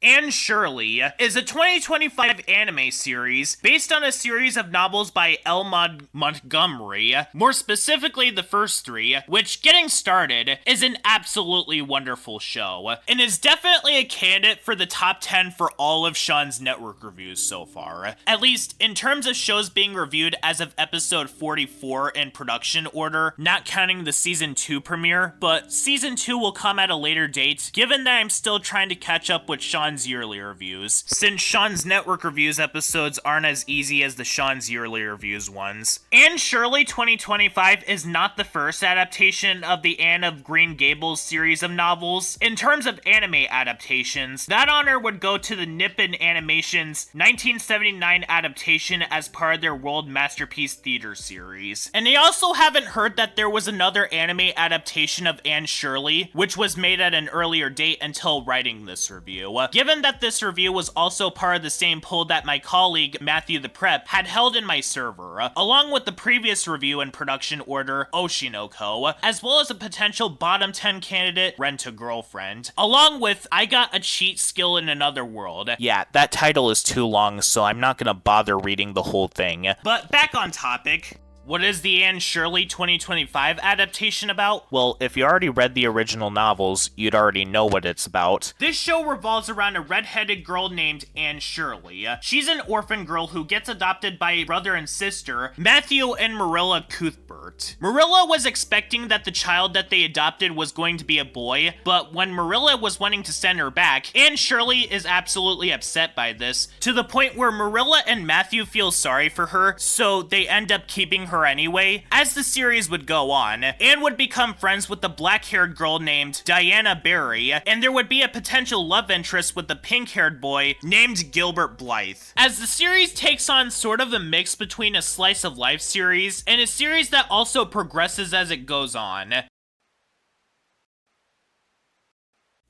And Shirley is a 2025 anime series based on a series of novels by L. Montgomery, more specifically the first three, which, getting started, is an absolutely wonderful show, and is definitely a candidate for the top 10 for all of Sean's network reviews so far, at least in terms of shows being reviewed as of episode 44 in production order, not counting the season 2 premiere, but season 2 will come at a later date, given that I'm still trying to catch up with Sean's yearly reviews, since Sean's network reviews episodes aren't as easy as the Sean's yearly reviews ones. And Shirley 2025 is not the first adaptation of the Anne of Green Gables series of novels. In terms of anime adaptations, that honor would go to the Nippon Animation's 1979 adaptation as part of their World Masterpiece Theater series. And I also haven't heard that there was another anime adaptation of Anne Shirley, which was made at an earlier date until writing this review. Given that this review was also part of the same poll that my colleague MatthewThePrep had held in my server, along with the previous review in production order, Oshinoko, as well as a potential bottom 10 candidate, Rent-A-Girlfriend, along with I Got a Cheat Skill in Another World. Yeah, that title is too long, so I'm not gonna bother reading the whole thing. But back on topic. What is the Anne Shirley 2025 adaptation about? Well, if you already read the original novels, you'd already know what it's about. This show revolves around a red-headed girl named Anne Shirley. She's an orphan girl who gets adopted by a brother and sister, Matthew and Marilla Cuthbert. Marilla was expecting that the child that they adopted was going to be a boy, but when Marilla was wanting to send her back, Anne Shirley is absolutely upset by this, to the point where Marilla and Matthew feel sorry for her, so they end up keeping her anyway. As the series would go on, Anne would become friends with the black-haired girl named Diana Barry, and there would be a potential love interest with the pink-haired boy named Gilbert Blythe. As the series takes on sort of a mix between a slice of life series and a series that also progresses as it goes on.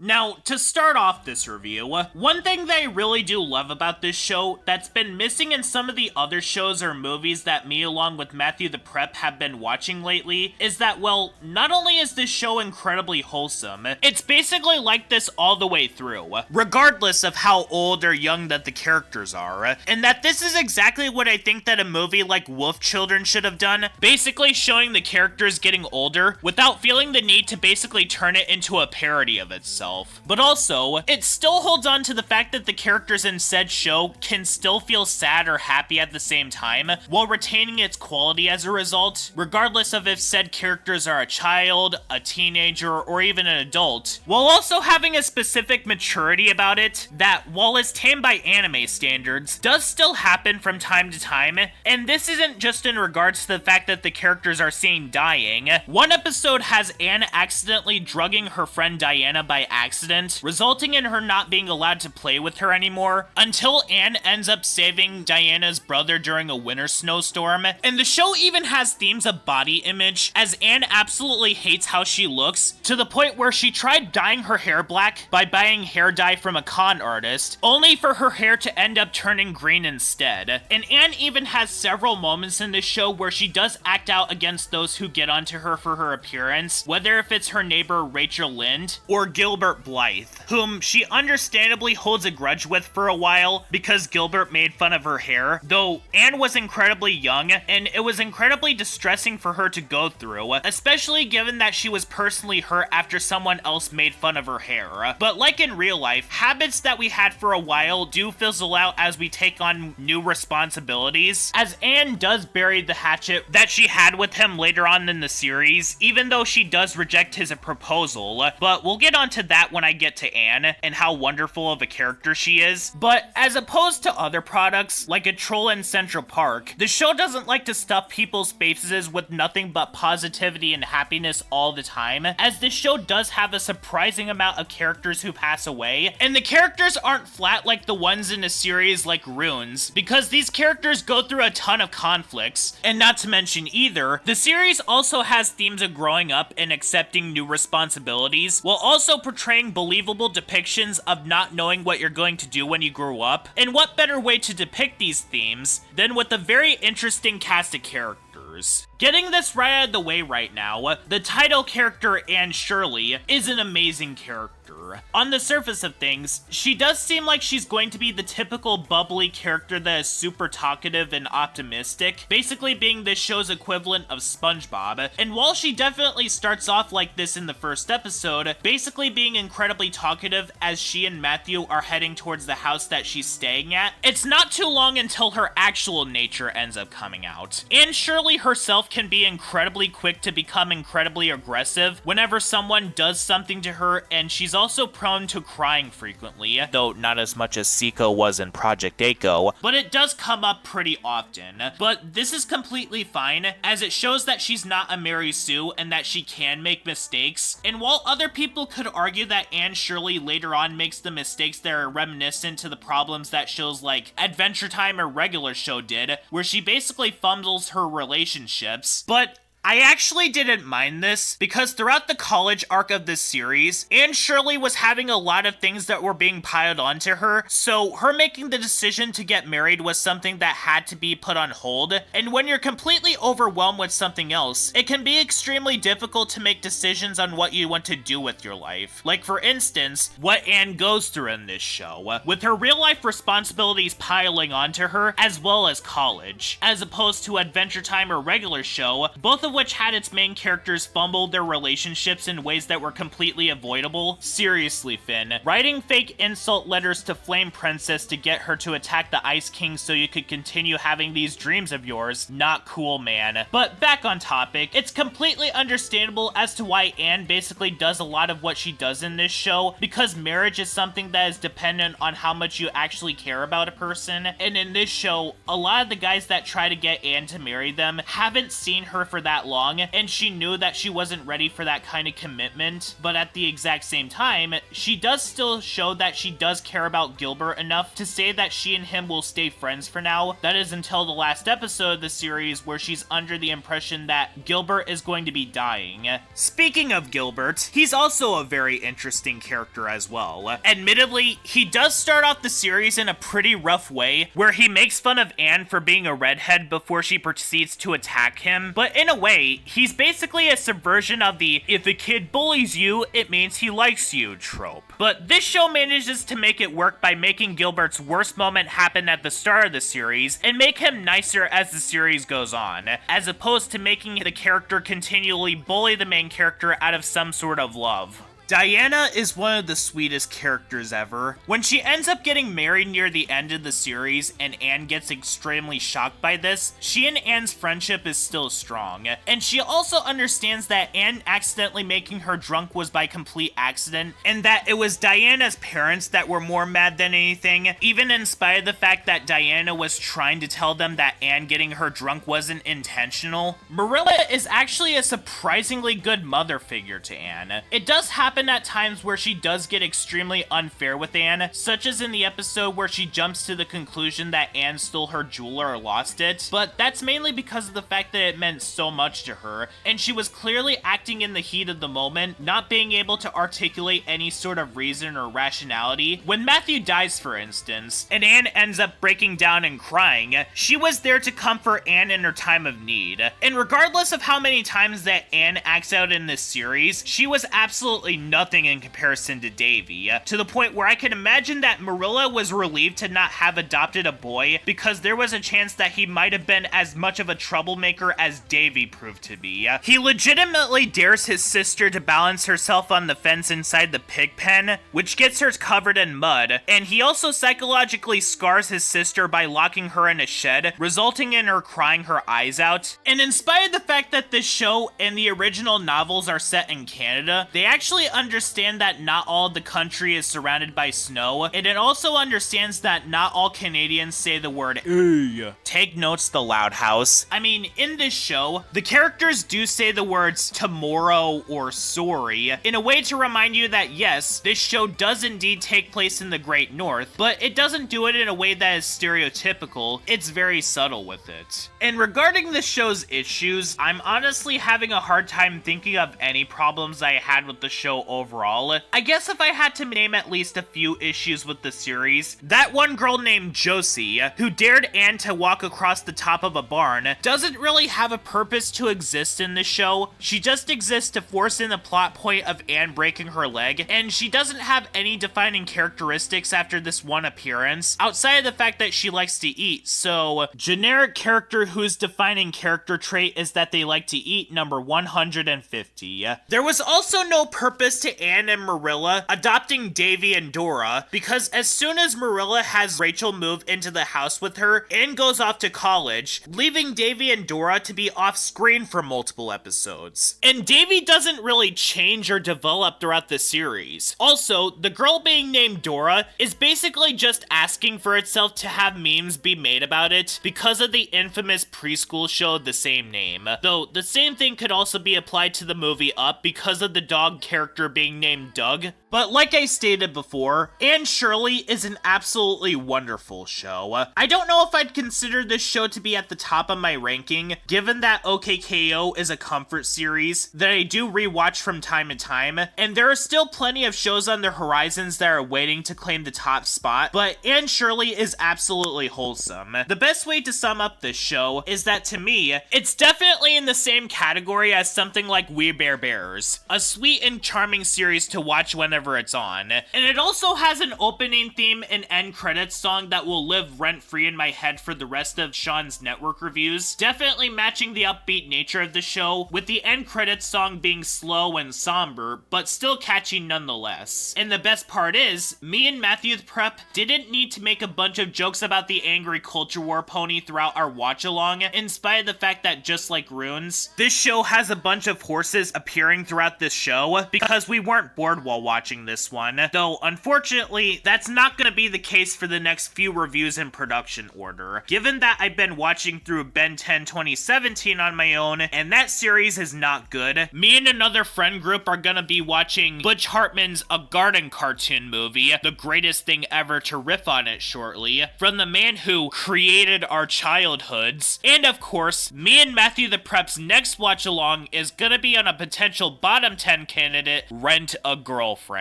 Now, to start off this review, one thing that I really do love about this show that's been missing in some of the other shows or movies that me along with MatthewThePrep have been watching lately is that, well, not only is this show incredibly wholesome, it's basically like this all the way through, regardless of how old or young that the characters are, and that this is exactly what I think that a movie like Wolf Children should have done, basically showing the characters getting older without feeling the need to basically turn it into a parody of itself. But also, it still holds on to the fact that the characters in said show can still feel sad or happy at the same time, while retaining its quality as a result, regardless of if said characters are a child, a teenager, or even an adult, while also having a specific maturity about it that, while it's tame by anime standards, does still happen from time to time, and this isn't just in regards to the fact that the characters are seen dying. One episode has Anne accidentally drugging her friend Diana by accident, resulting in her not being allowed to play with her anymore, until Anne ends up saving Diana's brother during a winter snowstorm. And the show even has themes of body image, as Anne absolutely hates how she looks, to the point where she tried dyeing her hair black by buying hair dye from a con artist, only for her hair to end up turning green instead. And Anne even has several moments in this show where she does act out against those who get onto her for her appearance, whether if it's her neighbor Rachel Lynde or Gilbert Blythe, whom she understandably holds a grudge with for a while because Gilbert made fun of her hair, though Anne was incredibly young and it was incredibly distressing for her to go through, especially given that she was personally hurt after someone else made fun of her hair. But like in real life, habits that we had for a while do fizzle out as we take on new responsibilities, as Anne does bury the hatchet that she had with him later on in the series, even though she does reject his proposal, but we'll get onto that when I get to Anne and how wonderful of a character she is. But as opposed to other products, like a Troll in Central Park, the show doesn't like to stuff people's faces with nothing but positivity and happiness all the time, as this show does have a surprising amount of characters who pass away, and the characters aren't flat like the ones in a series like Runes, because these characters go through a ton of conflicts, and not to mention either, the series also has themes of growing up and accepting new responsibilities, while also portraying believable depictions of not knowing what you're going to do when you grow up, and what better way to depict these themes than with a very interesting cast of characters. Getting this right out of the way right now, the title character Anne Shirley is an amazing character. her. On the surface of things, she does seem like she's going to be the typical bubbly character that is super talkative and optimistic, basically being this show's equivalent of SpongeBob. And while she definitely starts off like this in the first episode, basically being incredibly talkative as she and Matthew are heading towards the house that she's staying at, it's not too long until her actual nature ends up coming out. And Shirley herself can be incredibly quick to become incredibly aggressive whenever someone does something to her, and she's also prone to crying frequently, though not as much as Seiko was in Project A-ko, but it does come up pretty often. But this is completely fine, as it shows that she's not a Mary Sue and that she can make mistakes. And while other people could argue that Anne Shirley later on makes the mistakes that are reminiscent to the problems that shows like Adventure Time or Regular Show did, where she basically fumbles her relationships, but I actually didn't mind this, because throughout the college arc of this series, Anne Shirley was having a lot of things that were being piled onto her, so her making the decision to get married was something that had to be put on hold, and when you're completely overwhelmed with something else, it can be extremely difficult to make decisions on what you want to do with your life. Like for instance, what Anne goes through in this show, with her real life responsibilities piling onto her, as well as college, as opposed to Adventure Time or Regular Show, both of which had its main characters fumble their relationships in ways that were completely avoidable. Seriously, Finn. Writing fake insult letters to Flame Princess to get her to attack the Ice King so you could continue having these dreams of yours. Not cool, man. But back on topic, it's completely understandable as to why Anne basically does a lot of what she does in this show, because marriage is something that is dependent on how much you actually care about a person. And in this show, a lot of the guys that try to get Anne to marry them haven't seen her for that long, and she knew that she wasn't ready for that kind of commitment, but at the exact same time, she does still show that she does care about Gilbert enough to say that she and him will stay friends for now. That is until the last episode of the series, where she's under the impression that Gilbert is going to be dying. Speaking of Gilbert, he's also a very interesting character as well. Admittedly, he does start off the series in a pretty rough way, where he makes fun of Anne for being a redhead before she proceeds to attack him, but in a way, he's basically a subversion of the "if a kid bullies you, it means he likes you" trope. But this show manages to make it work by making Gilbert's worst moment happen at the start of the series, and make him nicer as the series goes on, as opposed to making the character continually bully the main character out of some sort of love. Diana is one of the sweetest characters ever. When she ends up getting married near the end of the series and Anne gets extremely shocked by this, she and Anne's friendship is still strong. And she also understands that Anne accidentally making her drunk was by complete accident, and that it was Diana's parents that were more mad than anything, even in spite of the fact that Diana was trying to tell them that Anne getting her drunk wasn't intentional. Marilla is actually a surprisingly good mother figure to Anne. It does happen at times where she does get extremely unfair with Anne, such as in the episode where she jumps to the conclusion that Anne stole her jewel or lost it, but that's mainly because of the fact that it meant so much to her, and she was clearly acting in the heat of the moment, not being able to articulate any sort of reason or rationality. When Matthew dies, for instance, and Anne ends up breaking down and crying, she was there to comfort Anne in her time of need. And regardless of how many times that Anne acts out in this series, she was absolutely nothing in comparison to Davy, to the point where I can imagine that Marilla was relieved to not have adopted a boy, because there was a chance that he might have been as much of a troublemaker as Davy proved to be. He legitimately dares his sister to balance herself on the fence inside the pig pen, which gets her covered in mud, and he also psychologically scars his sister by locking her in a shed, resulting in her crying her eyes out. And in spite of the fact that this show and the original novels are set in Canada, they actually understand that not all the country is surrounded by snow, and it also understands that not all Canadians say the word "Hey." Take notes, the Loud House. I mean, in this show, the characters do say the words tomorrow or sorry in a way to remind you that yes, this show does indeed take place in the Great North, but it doesn't do it in a way that is stereotypical. It's very subtle with it. And regarding the show's issues, I'm honestly having a hard time thinking of any problems I had with the show overall. I guess if I had to name at least a few issues with the series, that one girl named Josie, who dared Anne to walk across the top of a barn, doesn't really have a purpose to exist in the show. She just exists to force in the plot point of Anne breaking her leg, and she doesn't have any defining characteristics after this one appearance, outside of the fact that she likes to eat. So, generic character whose defining character trait is that they like to eat, number 150. There was also no purpose to Anne and Marilla adopting Davy and Dora, because as soon as Marilla has Rachel move into the house with her, Anne goes off to college, leaving Davy and Dora to be off screen for multiple episodes. And Davy doesn't really change or develop throughout the series. Also, the girl being named Dora is basically just asking for itself to have memes be made about it because of the infamous preschool show the same name. Though the same thing could also be applied to the movie Up because of the dog character being named Doug. But like I stated before, and Shirley is an absolutely wonderful show. I don't know if I'd consider this show to be at the top of my ranking, given that OKKO is a comfort series that I do rewatch from time to time, and there are still plenty of shows on the horizons that are waiting to claim the top spot, but and Shirley is absolutely wholesome. The best way to sum up this show is that to me, it's definitely in the same category as something like We Bare Bears, a sweet and charming series to watch whenever it's on. And it also has an opening theme and end credits song that will live rent-free in my head for the rest of Sean's network reviews, definitely matching the upbeat nature of the show, with the end credits song being slow and somber, but still catchy nonetheless. And the best part is, me and MatthewThePrep didn't need to make a bunch of jokes about the angry culture war pony throughout our watch-along, in spite of the fact that just like Runes, this show has a bunch of horses appearing throughout this show, because we weren't bored while watching this one, though unfortunately that's not going to be the case for the next few reviews in production order, given that I've been watching through Ben 10 2017 on my own, and that series is not good. Me and another friend group are going to be watching Butch Hartman's A Garden cartoon movie, the greatest thing ever, to riff on it shortly, from the man who created our childhoods. And of course, me and MatthewThePrep's next watch along is going to be on a potential bottom 10 candidate, Rent a Girlfriend.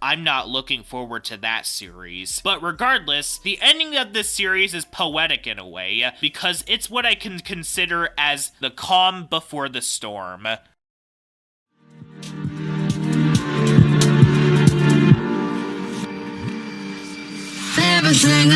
I'm not looking forward to that series. But regardless, the ending of this series is poetic in a way, because it's what I can consider as the calm before the storm. Everything